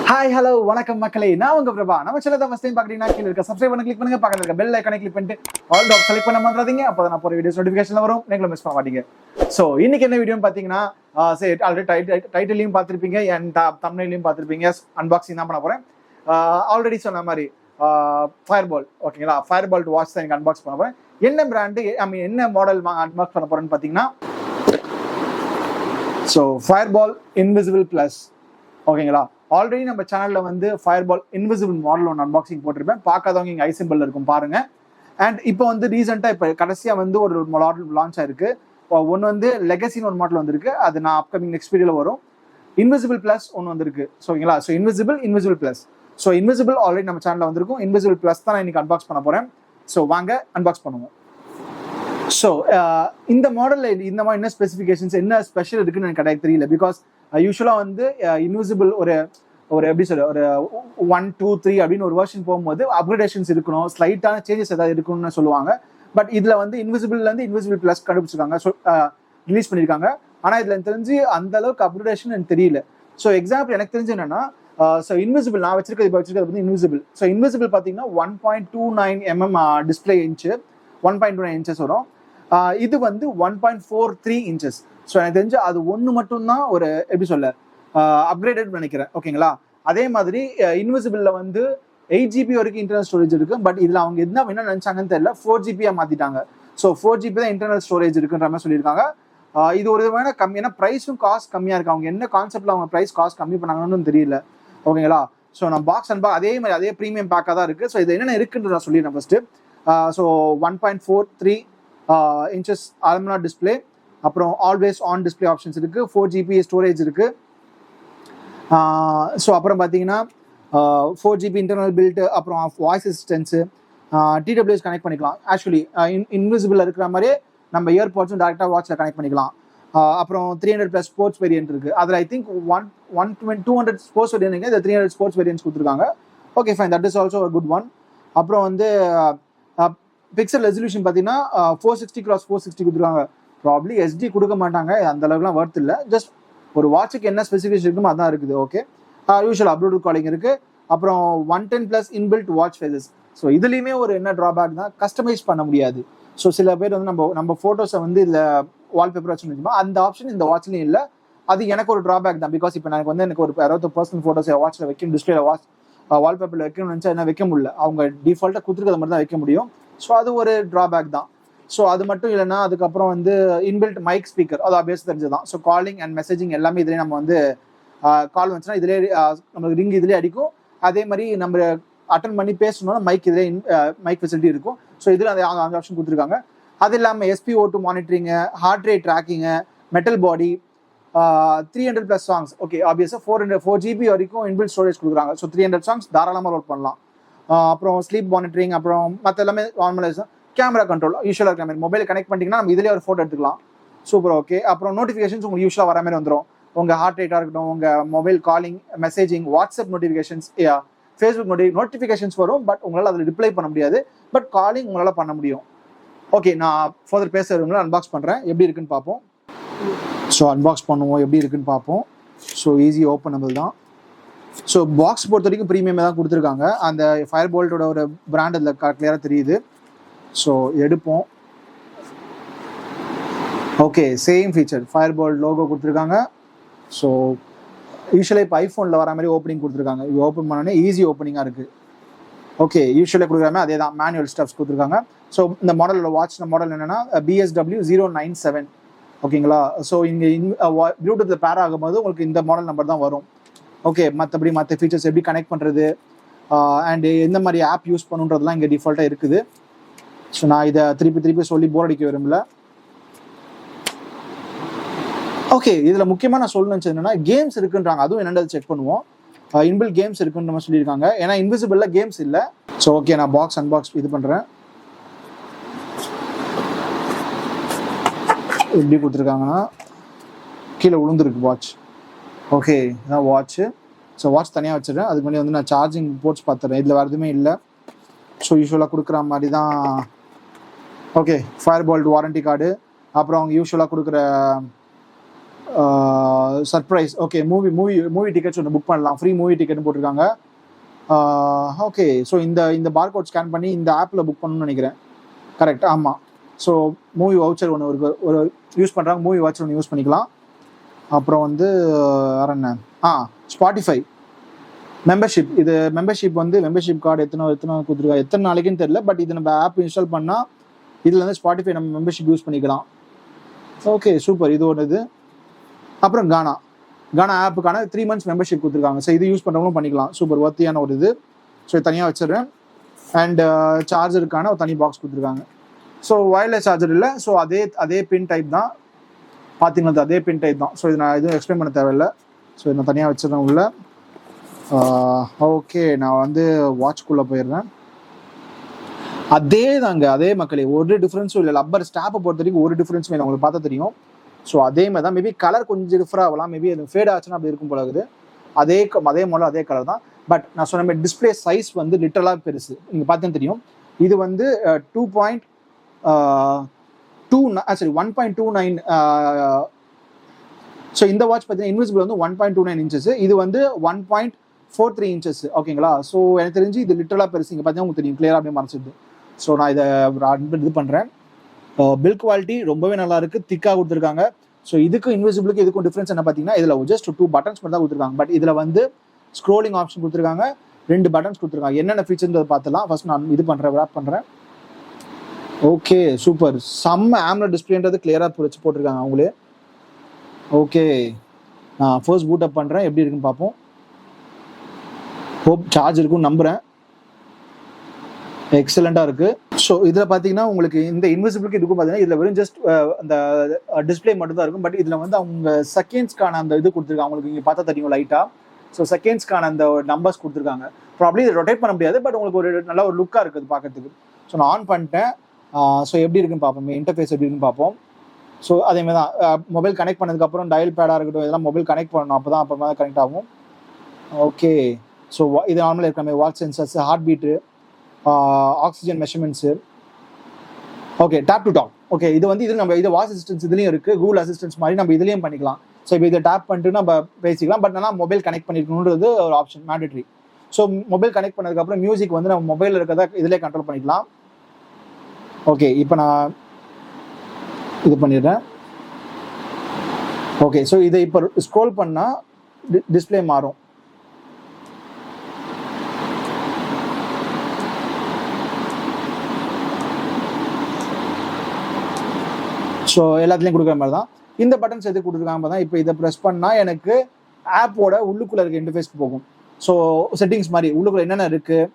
Hi hello வணக்கம் மக்களே, நான் உங்க பிரபா. நம்ம சேனலை ஃபர்ஸ்ட் டைம் பாக்குறீங்கன்னா கீழ இருக்க சப்ஸ்கிரைப் பண்ண கிளிக் பண்ணுங்க, பக்கத்துல இருக்க பெல் ஐகானை கிளிக் பண்ணிட்டு ஆல் டாப் செலக்ட் பண்ண மறந்துடாதீங்க. அப்பதான் நான் போற வீடியோஸ் நோட்டிஃபிகேஷன்ல வரும், நீங்களும் மிஸ் பண்ண மாட்டீங்க. சோ இன்னைக்கு என்ன வீடியோன்னு பாத்தீங்கன்னா, சரி ஆல்ரெடி டைட்டிலையும் பார்த்திருப்பீங்க அண்ட் தம்ப்நெயிலையும் பார்த்திருப்பீங்க. அன்பாக்சிங் தான் பண்ண போறேன். ஆல்ரெடி சொன்ன மாதிரி ஃபயர்பால்ட், ஓகேங்களா? ஃபயர்பால்ட் வாட்ச் தான் எனக்கு அன்பாக்ஸ் பண்ண போறேன். என்ன பிராண்டு, என்ன மாடல் அன்பாக்ஸ் பண்ண போறேன்னு பாத்தீங்கன்னா, ஸோ ஃபயர்பால்ட் இன்விசிபிள் பிளஸ், ஓகேங்களா? ஆல்ரெடி நம்ம சேனல்ல வந்து ஃபயர்பால்ட் இன்விசிபிள் மாடல் ஒன்று அன்பாக்சிங் போட்டிருப்பேன். பார்க்காதவங்க இங்கே ஐ சிம்பிள் இருக்கும் பாருங்க. அண்ட் இப்போ வந்து ரீசெண்டாக இப்போ கடைசியாக வந்து ஒரு மாடல் லான்ச் ஆயிருக்கு. ஒன்று வந்து லெகசின்னு ஒரு மாடல் வந்திருக்கு, அது நான் அப்கமிங் நெக்ஸ்ட் வீடியோவில் வரும். இன்விசிபிள் பிளஸ் ஒன்று வந்திருக்கு, ஓகேங்களா? So invisible plus. So invisible already நம்ம சேனலில் வந்திருக்கும், இன்விசிபிள் பிளஸ் தான் நான் இன்னைக்கு அன்பாக்ஸ் பண்ண போறேன். ஸோ வாங்க அன்பாக்ஸ் பண்ணுவோம். ஸோ இந்த மாடலில் இந்த மாதிரி என்ன ஸ்பெசிஃபிகேஷன்ஸ், என்ன ஸ்பெஷல் இருக்குன்னு எனக்கு கிடையாது தெரியல. பிகாஸ் யூஸ்வலாக வந்து இன்விசிபிள் ஒரு எப்படி சொல்ல, ஒரு 1, 2, 3 அப்படின்னு ஒரு வெர்ஷன் போகும்போது அப்கிரேடேஷன்ஸ் இருக்கணும், ஸ்லைட்டான சேஞ்சஸ் ஏதாவது இருக்கணும்னு சொல்லுவாங்க. பட் இதில் வந்து இன்விசிபிள்லேருந்து இன்விசிபிள் ப்ளஸ் கண்டுபிடிச்சிருக்காங்க, ரிலீஸ் பண்ணியிருக்காங்க. ஆனால் இதில் எனக்கு தெரிஞ்சு அந்த அளவுக்கு அப்கிரேடேஷன் எனக்கு தெரியல. ஸோ எக்ஸாம்பிள் எனக்கு தெரிஞ்சு என்னன்னா, ஸோ இன்விசிபிள் நான் வச்சிருக்கிறது வந்து இன்விசிபிள். ஸோ இன்விசிபிள் பார்த்தீங்கன்னா 1.29 mm டிஸ்பிளே இன்ச்சு, 1.29 inches வரும். இது வந்து 1.43 inches. ஸோ எனக்கு தெரிஞ்சு அது ஒன்று மட்டும்தான் ஒரு எப்படி சொல்ல அப்கிரேடட் நினைக்கிறேன், ஓகேங்களா? அதே மாதிரி இன்விசிபிள்ல வந்து 8 GB வரைக்கும் இன்டர்னல் ஸ்டோரேஜ் இருக்கு. பட் இதுல அவங்க என்ன நினைச்சாங்கன்னு தெரியல, 4 GB மாத்திட்டாங்க. ஸோ 4 GB தான் இன்டர்னல் ஸ்டோரேஜ் இருக்குன்ற மாதிரி சொல்லியிருக்காங்க. இது ஒரு விதமான கம்மியான ப்ரைஸும் காஸ்ட் கம்மியா இருக்கு. அவங்க என்ன கான்செப்ட்ல அவங்க ப்ரைஸ் காஸ்ட் கம்மி பண்ணாங்கன்னு தெரியல, ஓகேங்களா? ஸோ நான் பாக்ஸ் அதே மாதிரி அதே ப்ரீமியம் பேக்காக தான் இருக்கு. ஸோ இது என்னென்ன இருக்குன்னு நான் சொல்லிடுறேன் first. So 1.43 inches alumina display, அப்புறம் ஆல்வேஸ் ஆன் டிஸ்பிளே ஆப்ஷன்ஸ் இருக்கு, 4 GB ஸ்டோரேஜ் இருக்கு. ஸோ அப்புறம் பார்த்தீங்கன்னா 4 GB இன்டர்னல் பில்ட், அப்புறம் வாய்ஸ் அசிஸ்டன்ஸு, டிடபிள்யூஎஸ் கனெக்ட் பண்ணிக்கலாம். ஆக்சுவலி இன்விசிபிள் இருக்கிற மாதிரியே நம்ம இயர்பாட்ஸும் டேரெக்டாக வாட்சில் கனெக்ட் பண்ணிக்கலாம். அப்புறம் 300+ ஸ்போர்ட்ஸ் வேரியன்ட் இருக்கு. அதில் ஐ திங்க் 200 ஸ்போர்ட்ஸ் வேரியன்ட், இந்த 300 ஸ்போர்ட்ஸ் வேரியன்ட்ஸ் கொடுத்துருக்காங்க. Okay fine, that is also good one. அப்புறம் வந்து பிக்சல் ரெசல்யூஷன் பார்த்தீங்கன்னா 460x460 கொடுத்துருக்காங்க. ப்ராப்ளி SD கொடுக்க மாட்டாங்க, அந்த அளவுக்குலாம் வர்த் இல்லை. ஜஸ்ட் ஒரு வாட்சுக்கு என்ன ஸ்பெசிஃபிகேஷன் இருக்குமோ அதான் இருக்குது. ஓகே, யூஷுவல் அப்லோட் காலிங் இருக்கு. அப்புறம் 110+ இன்பில்ட் வாட்ச் ஃபேஸஸ். ஸோ இதுலேயுமே ஒரு என்ன ட்ராபேக் தான், கஸ்டமைஸ் பண்ண முடியாது. ஸோ சில பேர் வந்து நம்ம ஃபோட்டோஸை வந்து இதில் வால்பேப்பர் வச்சுருந்தோமா, அந்த ஆப்ஷன் இந்த வாட்ச்லையும் இல்லை. அது எனக்கு ஒரு ட்ராபேக் தான். பிகாஸ் இப்போ எனக்கு ஒரு யாராவது பர்சனல் ஃபோட்டோஸை வாட்சில் வைக்கணும், டிஸ்பிளேல வால்பேப்பரில் வைக்கணும்னு நினச்சா என்ன வைக்க முடியல. அவங்க டிஃபால்ட்டாக கொடுத்துருக்கிறது மட்டும் தான் வைக்க முடியும். ஸோ அது ஒரு ட்ராபேக் தான். ஸோ அது மட்டும் இல்லைன்னா அதுக்கப்புறம் வந்து இன்பில்ட் மைக் ஸ்பீக்கர், அது ஆப்வியஸ் தெரிஞ்சதான். ஸோ காலிங் அண்ட் மெசேஜிங் எல்லாமே இதிலே நம்ம வந்து கால் வந்துச்சுன்னா இதிலே நம்மளுக்கு ரிங் இதிலே அடிக்கும். அதே மாதிரி நம்ம அட்டன் பண்ணி பேசணும்னா மைக் இதிலே மைக் ஃபெசிலிட்டி இருக்கும். ஸோ இதில் அந்த ஆப்ஷன் கொடுத்துருக்காங்க. அது இல்லாமல் SpO2 monitoring, heart rate ட்ராக்கிங்கு, metal body, 300+ songs. Okay, ஆப்வியஸாக 4 GB வரைக்கும் இன்பில்ட் ஸ்டோரேஜ் கொடுக்குறாங்க. ஸோ 300 சாங்ஸ் தாராளமாக லோட் பண்ணலாம். அப்புறம் ஸ்லீப் மானிட்டரிங், அப்புறம் மற்ற எல்லாமே நார்மலைஸாக. கேமரா கண்ட்ரோல் யூஷுவலாக இருக்கிற மாதிரி, மொபைல் கனெக்ட் பண்ணிட்டீங்கன்னா நம்ம இதிலே ஒரு ஃபோட்டோ எடுத்துக்கலாம். சூப்பர். ஓகே, அப்புறம் நோட்டிஃபிகேஷன்ஸ் உங்களுக்கு யூஷுவலாக வர மாதிரி வந்துடும். உங்கள் ஹார்ட் ரேட்டாக இருக்கட்டும், உங்கள் mobile calling, messaging, WhatsApp notifications, Facebook notifications வரும். பட் உங்களால் அதில் ரிப்ளை பண்ண முடியாது. பட் காலிங் உங்களால் பண்ண முடியும். ஓகே, நான் ஃபர்தர் பேசுகிறவங்களை அன்பாக்ஸ் பண்ணுறேன், எப்படி இருக்குன்னு பார்ப்போம். ஸோ அன்பாக்ஸ் பண்ணுவோம், எப்படி இருக்குன்னு பார்ப்போம். ஸோ ஈஸி ஓப்பனபிள் தான். ஸோ பாக்ஸ் பொறுத்த வரைக்கும் ப்ரீமியமாக தான் கொடுத்துருக்காங்க. அந்த ஃபயர்போல்ட்டோட ஒரு பிராண்ட் அதில் கிளியராக தெரியுது. ஸோ எடுப்போம். Okay, same feature, Fire-Boltt logo கொடுத்துருக்காங்க. ஸோ யூஸ்வலாக இப்போ ஐஃபோனில் வர மாதிரி ஓப்பனிங் கொடுத்துருக்காங்க. இது ஓப்பன் பண்ணோன்னே ஈஸி ஓப்பனிங்காக இருக்குது. ஓகே, யூஸ்வலாக கொடுக்குறாங்க அதே தான், மேனுவல் ஸ்டெப்ஸ் கொடுத்துருக்காங்க. ஸோ இந்த மாடலோட வாட்ச் மாடல் என்னென்னா BSW 097, ஓகேங்களா? ஸோ இங்கே ப்ளூடூத்தில் பேர் ஆகும்போது உங்களுக்கு இந்த மாடல் நம்பர் தான் வரும். ஓகே, மற்றபடி மற்ற ஃபீச்சர்ஸ் எப்படி கனெக்ட் பண்ணுறது அண்டு எந்த மாதிரி ஆப் யூஸ் பண்ணுன்றதுலாம் இங்கே டிஃபால்ட்டாக இருக்குது. ஸோ நான் இதை திருப்பி சொல்லி போர் அடிக்க விரும்பல. ஓகே, இதில் முக்கியமாக நான் சொல்லணும்னு என்னன்னா, கேம்ஸ் இருக்குன்றாங்க. அதுவும் என்னென்ன செக் பண்ணுவோம். இன்பில் கேம்ஸ் இருக்குன்ற மாதிரி சொல்லியிருக்காங்க. ஏன்னா இன்விசிபிளில் கேம்ஸ் இல்லை. ஸோ ஓகே, நான் அன்பாக்ஸ் இது பண்ணுறேன். எப்படி கொடுத்துருக்காங்கன்னா, கீழே விழுந்துருக்கு வாட்ச். ஓகே, இதான் வாட்ச்சு. ஸோ வாட்ச் தனியாக வச்சுருக்கேன். அதுக்கு முன்னாடி வந்து நான் சார்ஜிங் போர்ட்ஸ் பார்த்துறேன். இதில் வேறு எதுவுமே இல்லை. ஸோ யூஸ்வலாக கொடுக்குற மாதிரி தான். ஓகே, ஃபயர்போல்ட் வாரண்டி கார்டு, அப்புறம் அவங்க யூஸ்வலாக கொடுக்குற சர்ப்ரைஸ். ஓகே, மூவி டிக்கெட்ஸ் ஒன்று புக் பண்ணலாம், ஃப்ரீ மூவி டிக்கெட்னு போட்டிருக்காங்க. ஓகே, ஸோ இந்த பார்கோட் ஸ்கேன் பண்ணி இந்த ஆப்பில் புக் பண்ணணும்னு நினைக்கிறேன். கரெக்ட், ஆமாம். ஸோ மூவி வவுச்சர் ஒன்று ஒரு யூஸ் பண்ணுறாங்க, மூவி வவுச்சர் ஒன்று யூஸ் பண்ணிக்கலாம். அப்புறம் வந்து வேறு என்ன, ஸ்பாட்டிஃபை மெம்பர்ஷிப். இது மெம்பர்ஷிப் வந்து மெம்பர்ஷிப் கார்டு எத்தனை கொடுத்துருக்காங்க, எத்தனை நாளைக்குன்னு தெரியல. பட் இது நம்ம ஆப் இன்ஸ்டால் பண்ணால் இதில் வந்து ஸ்பாட்டிஃபை நம்ம மெம்பர்ஷிப் யூஸ் பண்ணிக்கலாம். Okay, super. இது ஒன்று. இது அப்புறம் கானா ஆப்புக்கான 3 months மெம்பர்ஷிப் கொடுத்துருக்காங்க. ஸோ இது யூஸ் பண்ணுறவங்களும் பண்ணிக்கலாம். சூப்பர் ஒர்த்தியான ஒரு இது. ஸோ தனியாக வச்சிடுறேன். அண்ட் சார்ஜருக்கான ஒரு தனி பாக்ஸ் கொடுத்துருக்காங்க. ஸோ வயர்லெஸ் சார்ஜர் இல்லை. ஸோ அதே பின் டைப் தான் பார்த்தீங்கன்னா, அதே பின் டைப் தான். ஸோ இது நான் எதுவும் எக்ஸ்பிளைன் பண்ண தேவையில்லை. ஸோ இதை நான் தனியாக வச்சிடறேன் உள்ள. ஓகே, நான் வந்து வாட்ச்குள்ளே போயிடுறேன். அதே மக்களே, ஒரு டிஃப்ரென்ஸும் இல்லை. லப்பர் ஸ்டாப்பை பொறுத்த வரைக்கும் ஒரு டிஃப்ரென்ஸும் இல்லை, உங்களுக்கு பார்த்தா தெரியும். ஸோ அதே மாதிரி தான். மேபி கலர் கொஞ்சம் டிஃபர் ஆகலாம், மேபி அது ஃபேட் ஆச்சுன்னா அப்படி இருக்கும் போல இருக்குது. அதே மாடல் அதே கலர் தான். பட் நான் சொன்ன மாதிரி டிஸ்பிளே சைஸ் வந்து லிட்டரலாக பெருசு. நீங்கள் பார்த்தீங்கன்னா தெரியும். இது வந்து 1.29. ஸோ இந்த வாட்ச் பார்த்தீங்கன்னா இன்விசிபிள் வந்து 1.29 inches, இது வந்து 1.43 inches. ஓகேங்களா? ஸோ எனக்கு தெரிஞ்சு இது லிட்டரலாக பெருசு. இங்கே பார்த்தீங்கன்னா உங்களுக்கு தெரியும், கிளியராக அப்படியே மறைச்சிடுது. ஸோ நான் இதை இது பண்ணுறேன். பில்ட் குவாலிட்டி ரொம்பவே நல்லா இருக்கு, திக்காக கொடுத்துருக்காங்க. ஸோ இதுக்கும் இன்விசிபிளுக்கு இதுக்கும் டிஃப்ரென்ஸ் என்ன பார்த்தீங்கன்னா, இதில் ஜஸ்ட் 2 buttons மட்டும் தான் கொடுத்துருக்காங்க. பட் இதில் வந்து ஸ்க்ரோலிங் ஆப்ஷன் கொடுத்துருக்காங்க, 2 buttons கொடுத்துருக்காங்க. என்னென்ன ஃபீச்சர்ன்றதை பார்த்துலாம். ஃபர்ஸ்ட் நான் இது பண்ணுறேன், ரேப் பண்ணுறேன். Okay, super. செம்ம AMOLED டிஸ்பிளேன்றது கிளியராக போட்டிருக்காங்க அவங்களே. ஓகே, நான் ஃபர்ஸ்ட் பூட் அப் பண்ணுறேன், எப்படி இருக்குன்னு பார்ப்போம். ஹோப் சார்ஜ் இருக்குன்னு நம்புகிறேன். எக்ஸலண்ட்டாக இருக்குது. ஸோ இதில் பார்த்தீங்கன்னா உங்களுக்கு இந்த இன்விசிபிளுக்கு இதுக்கும் பார்த்தீங்கன்னா இதில் வெறும் ஜஸ்ட் அந்த டிஸ்பிளே மட்டும் தான் இருக்கும். பட் இதில் வந்து அவங்க செகண்ட்ஸ்க்கான அந்த இது கொடுத்துருக்காங்க. உங்களுக்கு இங்கே பார்த்தா தெரியும் லைட்டாக. ஸோ செகண்ட்ஸ்க்கான அந்த நம்பர்ஸ் கொடுத்துருக்காங்க. ப்ராப்ளி இதை ரொட்டேட் பண்ண முடியாது, பட் உங்களுக்கு ஒரு நல்ல ஒரு லுக்காக இருக்குது பார்க்கறதுக்கு. ஸோ நான் ஆன் பண்ணிட்டேன். ஸோ எப்படி இருக்குன்னு பார்ப்போம், இன்டர்ஃபேஸ் எப்படி இருக்குன்னு பார்ப்போம். ஸோ அதேமாதிரி தான் மொபைல் கனெக்ட் பண்ணதுக்கப்புறம் டயல் பேடாக இருக்கட்டும், இதெல்லாம் மொபைல் கனெக்ட் பண்ணணும், அப்புறமா தான் கனெக்ட் ஆகும். ஓகே, ஸோ இது நார்மலாக இருக்கிற மாதிரி watch sensors, heart beat, oxygen measurements. Okay, tap to talk. Okay, இது வந்து இது நம்ம இது வாய்ஸ் அசிஸ்டன்ஸ் இதுலேயும் இருக்குது, கூகுள் அசிஸ்டன்ஸ் மாதிரி நம்ம இதுலேயும் பண்ணிக்கலாம். ஸோ இப்போ இதை டேப் பண்ணிட்டு நம்ம பேசிக்கலாம். பட் ஆனால் மொபைல் கனெக்ட் பண்ணிக்கணுன்றது ஒரு option, mandatory. So mobile connect பண்ணதுக்கப்புறம் மியூசிக் வந்து நம்ம மொபைலில் இருக்கிறதா இதிலே கண்ட்ரோல் பண்ணிக்கலாம். ஓகே, இப்போ நான் இது பண்ணிடுறேன். ஓகே, ஸோ இதை இப்போ ஸ்க்ரோல் பண்ணால் டிஸ்பிளே மாறும். ஸோ எல்லாத்துலேயும் கொடுக்குற மாதிரி தான் இந்த பட்டன்ஸ் எதுக்கு கொடுத்துருக்காங்க தான். இப்போ இதை ப்ரெஸ் பண்ணால் எனக்கு ஆப்போட உள்ளுக்குள்ளே இருக்க இன்டர்ஃபேஸ்க்கு போகும். ஸோ செட்டிங்ஸ் மாதிரி உள்ளுக்குள்ளே என்னென்ன இருக்குது,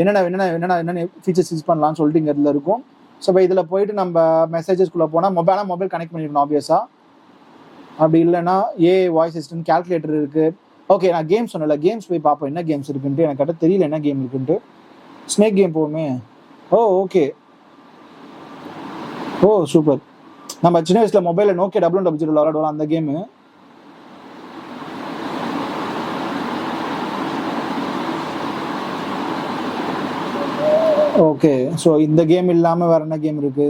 என்னென்ன ஃபீச்சர்ஸ் யூஸ் பண்ணலாம்னு சொல்லிட்டு இங்கே இதில் இருக்கும். ஸோ இப்போ இதில் போயிட்டு நம்ம மெசேஜஸ்குள்ளே போனால் மொபைல் கனெக்ட் பண்ணிருக்கணும் ஆப்வியஸாக. அப்படி இல்லைன்னா வாய்ஸ் அசிஸ்டன்ட், கேல்குலேட்டர் இருக்குது. ஓகே, நான் கேம்ஸ் சொன்னல, கேம்ஸ் போய் பார்ப்போம் என்ன கேம்ஸ் இருக்குன்ட்டு. எனக்கு கரெக்டாக தெரியல என்ன கேம் இருக்குன்ட்டு. ஸ்னேக் கேம் போவோமே. Okay, super. நம்ம சின்ன வயசில் மொபைலில் நோக்கியா WW விளையாடுவோம் அந்த கேமு. ஓகே, ஸோ இந்த கேம் இல்லாமல் வேற என்ன கேம் இருக்கு?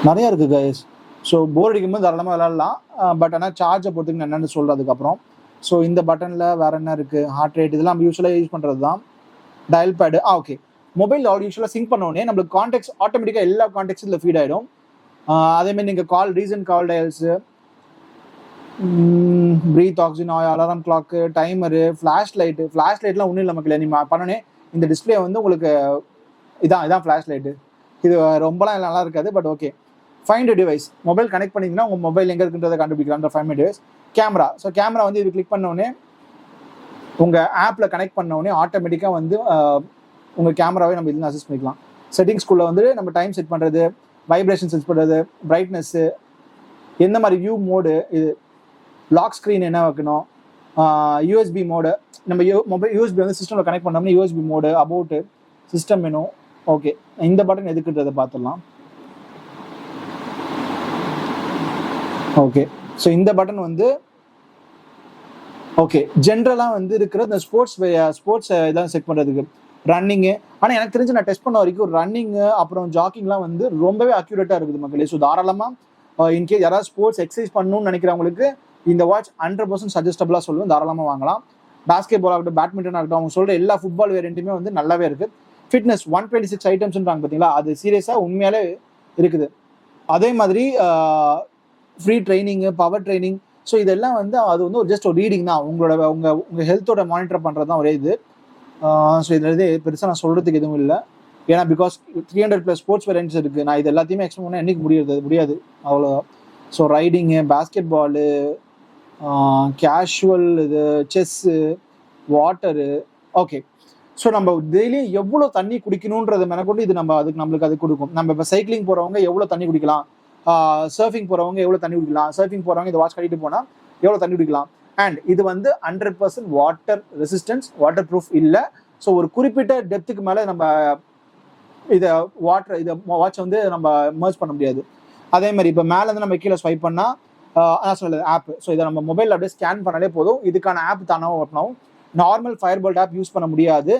நிறையா இருக்கு கைஸ். ஸோ போர் அடிக்கும்போது தாராளமாக விளையாடலாம். பட் ஆனால் சார்ஜை பொறுத்துக்கு என்னென்னு சொல்கிறதுக்கப்புறம். ஸோ இந்த பட்டனில் வேற என்ன இருக்குது, ஹார்ட் ரேட், இதெல்லாம் நம்ம யூஸ்வலாக யூஸ் பண்ணுறது தான். Dial pad. ஓகே, மொபைல் யூஸ்வலாக சிங்க் பண்ணோடனே நம்மளுக்கு கான்டாக்ட்ஸ் ஆட்டோமேட்டிக்காக எல்லா கான்டாக்ட்ஸும் இதில் ஃபீட் ஆகிடும். அதேமாதிரி நீங்கள் recent call dials, breath, oxygen, alarm clock, timer, flash லைட்லாம் ஒன்றும் இல்லை மக்களே. நீங்கள் பண்ணோன்னே இந்த டிஸ்பிளே வந்து உங்களுக்கு இதான் ஃப்ளாஷ் லைட்டு. இது ரொம்பலாம் நல்லா இருக்காது, but okay. Find device, mobile connect பண்ணிங்கன்னா உங்கள் மொபைல் எங்கே இருக்குன்றதை கண்டுபிடிக்கலாம். அந்த find device. Camera, so camera வந்து இது கிளிக் பண்ணோடனே உங்கள் ஆப்பில் கனெக்ட் பண்ணோடனே ஆட்டோமேட்டிக்காக வந்து உங்கள் கேமராவே நம்ம இதுன்னு அசஸ் பண்ணிக்கலாம். செட்டிங்ஸ்குள்ளே வந்து நம்ம டைம் செட் பண்ணுறது, வைப்ரேஷன் செட் பண்ணுறது, பிரைட்னஸ்ஸு, எந்த மாதிரி வியூ மோடு, இது லாக் ஸ்க்ரீன் என்ன வைக்கணும், யூஎஸ்பி மோடு, நம்ம மொபைல் யூஎஸ்பி வந்து சிஸ்டமில் கனெக்ட் பண்ணோம்னா USB mode, about, system menu. Okay, இந்த பட்டன் எதுக்குன்றதை பார்த்துடலாம். ஓகே, ஸோ இந்த பட்டன் வந்து ஓகே ஜென்ரலாக வந்து இருக்கிற இந்த ஸ்போர்ட்ஸ் இதெல்லாம் செக் பண்ணுறதுக்கு, ரன்னிங்கு. ஆனால் எனக்கு தெரிஞ்சு நான் டெஸ்ட் பண்ண வரைக்கும் ரன்னிங்கு அப்புறம் ஜாக்கிங்லாம் வந்து ரொம்பவே அக்யூரேட்டாக இருக்குது மக்களே. ஸோ தாராளமாக இன்கேஸ் யாராவது ஸ்போர்ட்ஸ் எக்ஸசைஸ் பண்ணணும்னு நினைக்கிறவங்களுக்கு இந்த வாட்ச் 100% சஜஸ்டபிளாக சொல்லுவோம், தாராளமாக வாங்கலாம். பேஸ்கெட் பால் ஆகட்டும், பேட்மிண்டன் ஆகட்டும், அவங்க சொல்கிற எல்லா ஃபுட்பால் வேரியண்ட்டுமே வந்து நல்லாவே இருக்குது. ஃபிட்னஸ் 126 ஐட்டம்ஸ்ன்றாங்க பார்த்தீங்களா, அது சீரியஸாக உண்மையாலே இருக்குது. அதே மாதிரி free training, power training, so இதெல்லாம் வந்து அது வந்து ஒரு ஜஸ்ட் ஒரு ரீடிங் தான், உங்கள் ஹெல்த்தோட மானிட்டர் பண்ணுறது தான் ஒரே இது. ஸோ இதில் இது பெருசாக நான் சொல்கிறதுக்கு எதுவும் இல்லை, ஏன்னா பிகாஸ் 300+ ஸ்போர்ட்ஸ் வேரியன்ட்ஸ் இருக்குது. நான் இது எல்லாத்தையுமே எக்ஸ்பிளைன் பண்ணால் என்றைக்கு முடியாது அவ்வளோ. So riding, basketball, casual, இது செஸ்ஸு, வாட்டரு. ஓகே, ஸோ நம்ம டெய்லியும் எவ்வளோ தண்ணி குடிக்கணுன்றது மேற்கொண்டு இது நம்மளுக்கு அது கொடுக்கும். நம்ம இப்போ சைக்கிளிங் போகிறவங்க எவ்வளோ தண்ணி குடிக்கலாம், சர்ஃபிங் போகிறவங்க எவ்வளோ தண்ணி குடிக்கலாம், சர்ஃபிங் போகிறவங்க இந்த வாட்ச் கட்டிட்டு போனால் எவ்வளோ தண்ணி குடிக்கலாம். அண்ட் இது வந்து 100% வாட்டர் ரெசிஸ்டன்ஸ், வாட்டர் ப்ரூஃப் இல்லை. ஸோ ஒரு குறிப்பிட்ட டெப்த்துக்கு மேலே நம்ம இதை வாட்ச் வந்து நம்ம மர்ஜ் பண்ண முடியாது. அதே மாதிரி இப்போ மேலேருந்து நம்ம கீழே ஸ்வைப் பண்ணால் சொல்லுது ஆப். ஸோ இதை நம்ம மொபைலில் அப்படியே ஸ்கேன் பண்ணாலே போதும், இதுக்கான ஆப் தானாக ஓட்டணும். நார்மல் Firebolt ஆப் யூஸ் பண்ண முடியாது.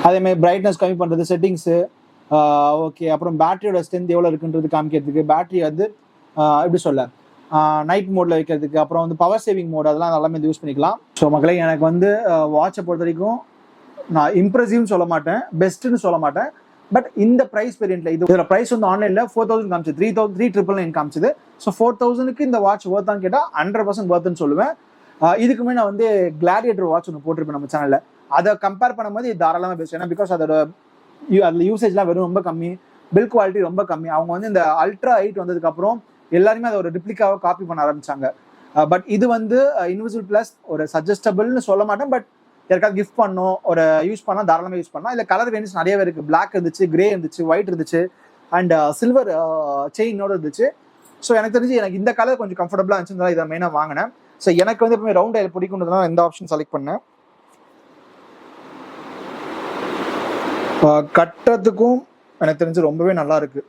அதே மாதிரி பிரைட்னஸ் கம்மி பண்ணுறது, செட்டிங்ஸு, ஓகே. அப்புறம் பேட்டரியோட ஸ்ட்ரென்த் எவ்வளோ இருக்குன்றது காமிக்கிறதுக்கு, பேட்டரி வந்து எப்படி சொல்ல நைட் மோடில் வைக்கிறதுக்கு, அப்புறம் வந்து பவர் சேவிங் மோட், அதெல்லாம் எல்லாமே யூஸ் பண்ணிக்கலாம். ஸோ மக்களே, எனக்கு வந்து வாட்சை பொறுத்த வரைக்கும் நான் இம்ப்ரெசிவ்னு சொல்ல மாட்டேன், பெஸ்ட்டுன்னு சொல்ல மாட்டேன். பட் இந்த ப்ரைஸ் வேரியண்ட்ல இதோட ப்ரைஸ் வந்து ஆன்லைனில் 4000 காமிச்சு, 3,999 காமிச்சுது. ஸோ 4000க்கு இந்த வாட்ச் ஒர்த்தான்னு கேட்டால் 100% ஒர்த்துன்னு சொல்லுவேன். இதுக்குமே நான் வந்து கிளாடியேட்டர் வாட்ச் ஒன்று போட்டிருப்பேன் நம்ம சேனலில். அதை கம்பேர் பண்ணும்போது இது தாராளமாக பெஸ்ட். ஏன்னா பிகாஸ் அதில் யூசேஜ்லாம் வெறும் ரொம்ப கம்மி, பில் குவாலிட்டி ரொம்ப கம்மி. அவங்க வந்து இந்த அல்ட்ரா 8 வந்ததுக்கப்புறம் எல்லாருமே அதை ஒரு ரிப்ளிகாவை காப்பி பண்ண ஆரம்பிச்சாங்க. பட் இது வந்து இன்விசிபிள் ப்ளஸ் ஒரு சஜஸ்டபிள்னு சொல்ல மாட்டேன், பட் யாருக்காவது கிஃப்ட் பண்ணோம், ஒரு யூஸ் பண்ணால் தாராளமாக யூஸ் பண்ணலாம். இல்லை கலர் வேரியன்ட்ஸ் நிறையவே இருக்குது. பிளாக் இருந்துச்சு, கிரே இருந்துச்சு, ஒயிட் இருந்துச்சு, அண்ட் சில்வர் செயினோட இருந்துச்சு. ஸோ எனக்கு தெரிஞ்சு எனக்கு இந்த கலர் கொஞ்சம் கம்ஃபர்டபுளாக இருந்துச்சு, இதை மெயினாக வாங்கினேன். ஸோ எனக்கு வந்து எப்பவுமே ரவுண்ட் டயல் பிடிக்குன்றதுனால இந்த ஆப்ஷன் செலக்ட் பண்ணேன். கட்டுறதுக்கும் எனக்கு தெரிஞ்சு ரொம்பவே நல்லா இருக்கு.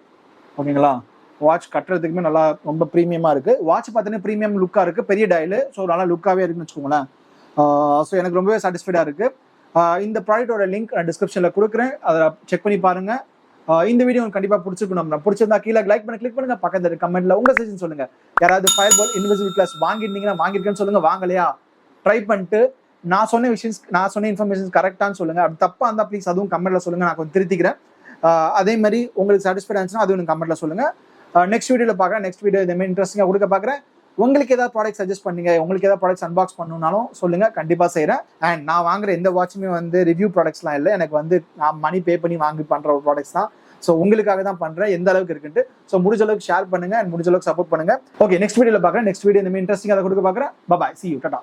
ஓகேங்களா, வாட்ச் கட்டுறதுக்குமே நல்லா ரொம்ப ப்ரீமியமாக இருக்குது. வாட்ச் பார்த்தீங்கன்னா ப்ரீமியம் லுக்காக இருக்குது, பெரிய டயலு, ஸோ நல்லா லுக்காகவே இருக்குன்னு வச்சுக்கோங்களேன். ஸோ எனக்கு ரொம்பவே சாட்டிஸ்ஃபைடாக இருக்குது. இந்த ப்ராடக்டோட லிங்க் நான் டிஸ்கிரிப்ஷனில் கொடுக்குறேன், அதை செக் பண்ணி பாருங்கள். இந்த வீடியோ உங்களுக்கு கண்டிப்பாக பிடிச்சிருக்கும். நம்ம பிடிச்சிருந்தா கீழே லைக் பண்ணி கிளிக் பண்ணுங்க, பக்கத்தில் கமெண்ட்ல உங்கள் சஜஷன் சொல்லுங்கள். யாராவது Firebolt Invincible Plus வாங்கியிருந்தீங்கன்னா வாங்கியிருக்கேன்னு சொல்லுங்கள், வாங்கலையா ட்ரை பண்ணிட்டு நான் சொன்ன இன்ஃபர்மேஷன் கரெக்டானு சொல்லுங்கள். அப்படி தப்பாக இருந்தால் ப்ளீஸ் அதுவும் கமெண்ட்டில் சொல்லுங்கள், நான் கொஞ்சம் திருத்திக்கிறேன். அதே மாதிரி உங்களுக்கு சாட்டிஸ்ஃபைட் ஆச்சுன்னா அதுவும் கமெண்ட்டில் சொல்லுங்கள். நெக்ஸ்ட் வீடியோவில் பார்க்குறேன். நெக்ஸ்ட் வீடியோ இதே இன்ட்ரெஸ்டிங்காக கொடுக்க பார்க்குறேன். உங்களுக்கு ஏதாவது ப்ராடக்ட் சஜஸ்ட் பண்ணுங்க, உங்களுக்கு ஏதாவது ப்ராடக்ட்ஸ் அன்பாக்ஸ் பண்ணணும்னாலும் சொல்லுங்கள், கண்டிப்பாக செய்கிறேன். அண்ட் நான் வாங்குற எந்த வாட்சுமே வந்து ரிவ்யூ ப்ராடக்ட்ஸ்லாம் இல்லை, எனக்கு வந்து நான் மணி பே பண்ணி வாங்கி பண்ணுற ஒரு ப்ராடக்ட்ஸ் தான். ஸோ உங்களுக்காக தான் பண்ணுறேன், எந்த அளவுக்கு இருக்குன்ட்டு. ஸோ முடிஞ்ச அளவுக்கு ஷேர் பண்ணுங்க அண்ட் முடிஞ்ச அளவுக்கு சப்போர்ட் பண்ணுங்க. ஓகே, நெக்ஸ்ட் வீடியோவில் பார்க்குறேன். நெக்ஸ்ட் வீடியோ இந்த இன்ட்ரெஸ்டிங்காக அதை கொடுக்க பார்க்குறேன். பாய், see you, டாடா.